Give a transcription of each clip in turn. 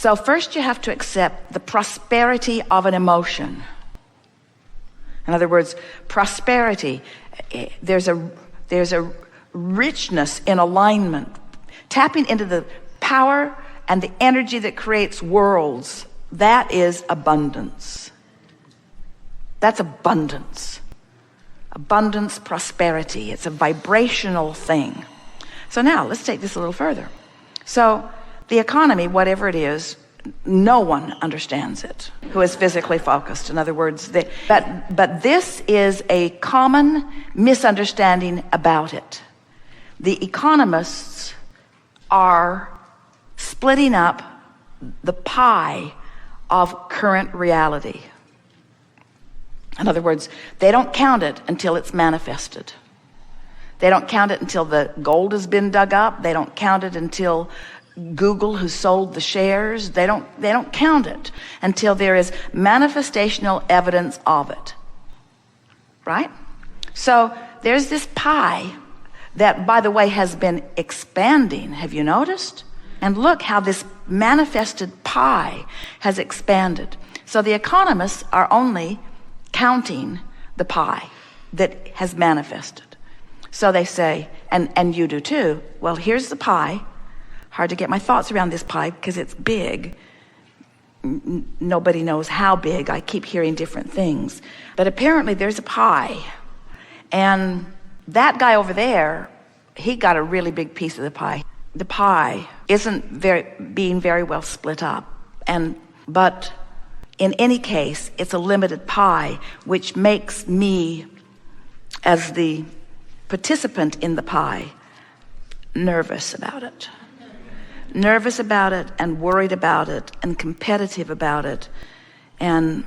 So first you have to accept the prosperity of an emotion. In other words, prosperity, there's a richness in alignment, tapping into the power and the energy that creates worlds. That is abundance. That's abundance. Abundance, prosperity. It's a vibrational thing. So now let's take this a little further. So the economy, whatever it is, no one understands it who is physically focused. In other words, but this is a common misunderstanding about it. The economists are splitting up the pie of current reality. In other words, they don't count it until it's manifested. They don't count it until the gold has been dug up. They don't count it until Google, who sold the shares, they don't count it until there is manifestational evidence of it. Right? So there's this pie that, by the way, has been expanding. Have you noticed? And look how this manifested pie has expanded. So the economists are only counting the pie that has manifested. So they say, and you do too, well, here's the pie. Hard to get my thoughts around this pie because it's big. Nobody knows how big. I keep hearing different things. But apparently there's a pie. And that guy over there, he got a really big piece of the pie. The pie isn't being very well split up. But in any case, it's a limited pie, which makes me, as the participant in the pie, nervous about it. Nervous about it and worried about it and competitive about it and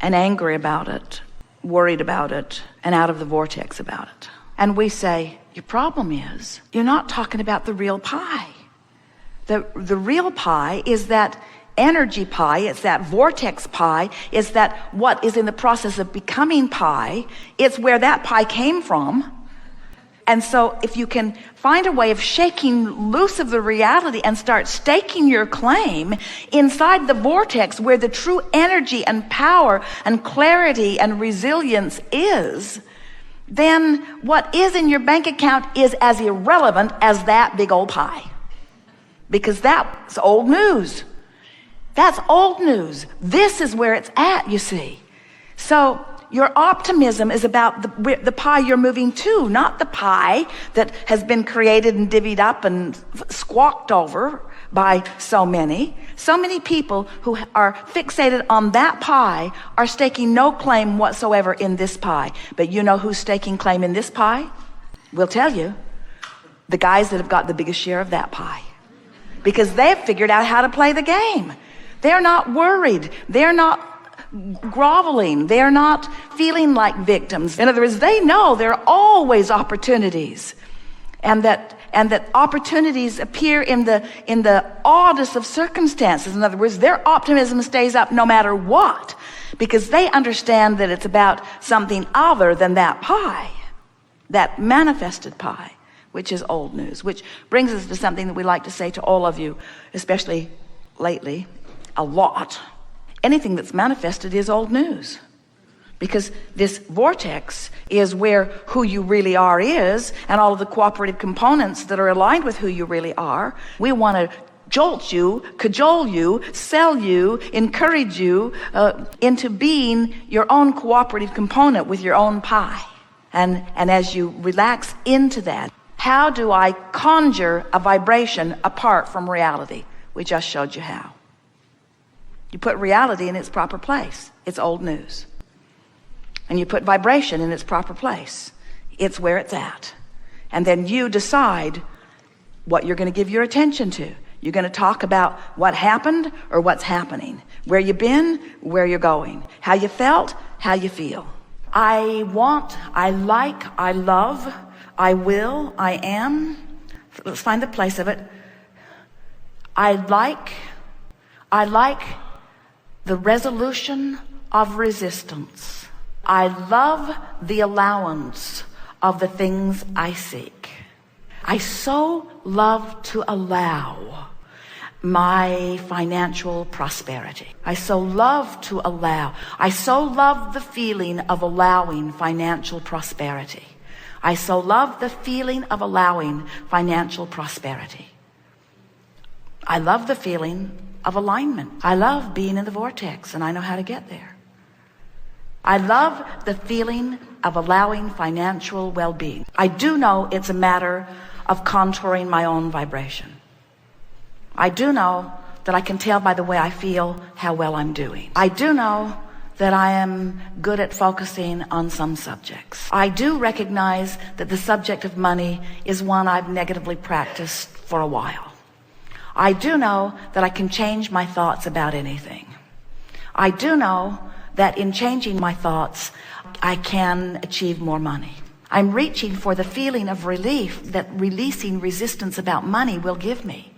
angry about it, worried about it, and out of the vortex about it. And we say, your problem is you're not talking about the real pie. The real pie is that energy pie, it's that vortex pie, it's that what is in the process of becoming pie. It's where that pie came from. And so if you can find a way of shaking loose of the reality and start staking your claim inside the vortex where the true energy and power and clarity and resilience is, then what is in your bank account is as irrelevant as that big old pie. Because that's old news. That's old news. This is where it's at, you see. So your optimism is about the pie you're moving to, not the pie that has been created and divvied up and squawked over by so many. So many people who are fixated on that pie are staking no claim whatsoever in this pie. But you know who's staking claim in this pie? We'll tell you. The guys that have got the biggest share of that pie. Because they've figured out how to play the game. They're not worried. They're not groveling. They're not feeling like victims. In other words, they know there are always opportunities, and that opportunities appear in the oddest of circumstances. In other words, their optimism stays up no matter what, because they understand that it's about something other than that pie, that manifested pie, which is old news. Which brings us to something that we like to say to all of you, especially lately, a lot. Anything that's manifested is old news, because this vortex is where who you really are is, and all of the cooperative components that are aligned with who you really are. We want to jolt you, cajole you, sell you, encourage you into being your own cooperative component with your own pie. And as you relax into that, how do I conjure a vibration apart from reality? We just showed you how. You put reality in its proper place. It's old news. And you put vibration in its proper place. It's where it's at. And then you decide what you're going to give your attention to. You're going to talk about what happened or what's happening. Where you've been, where you're going. How you felt, how you feel. I want, I like, I love, I will, I am. Let's find the place of it. I like the resolution of resistance. I love the allowance of the things I seek. I so love to allow my financial prosperity. I so love to allow. I so love the feeling of allowing financial prosperity. I so love the feeling of allowing financial prosperity. I love the feeling of alignment. I love being in the vortex, and I know how to get there. I love the feeling of allowing financial well-being. I do know it's a matter of contouring my own vibration. I do know that I can tell by the way I feel how well I'm doing. I do know that I am good at focusing on some subjects. I do recognize that the subject of money is one I've negatively practiced for a while. I do know that I can change my thoughts about anything. I do know that in changing my thoughts, I can achieve more money. I'm reaching for the feeling of relief that releasing resistance about money will give me.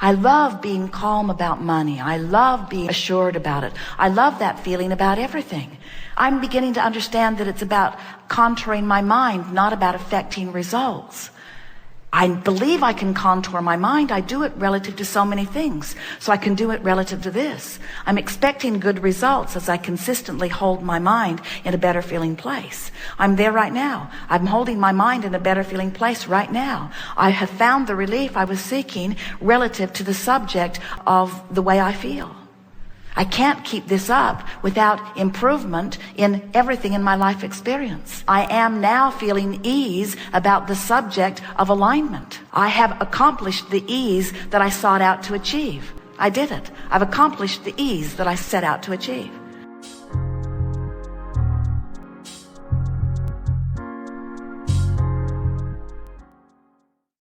I love being calm about money. I love being assured about it. I love that feeling about everything. I'm beginning to understand that it's about contouring my mind, not about affecting results. I believe I can contour my mind. I do it relative to so many things. So I can do it relative to this. I'm expecting good results as I consistently hold my mind in a better feeling place. I'm there right now. I'm holding my mind in a better feeling place right now. I have found the relief I was seeking relative to the subject of the way I feel. I can't keep this up without improvement in everything in my life experience. I am now feeling ease about the subject of alignment. I have accomplished the ease that I sought out to achieve. I did it. I've accomplished the ease that I set out to achieve.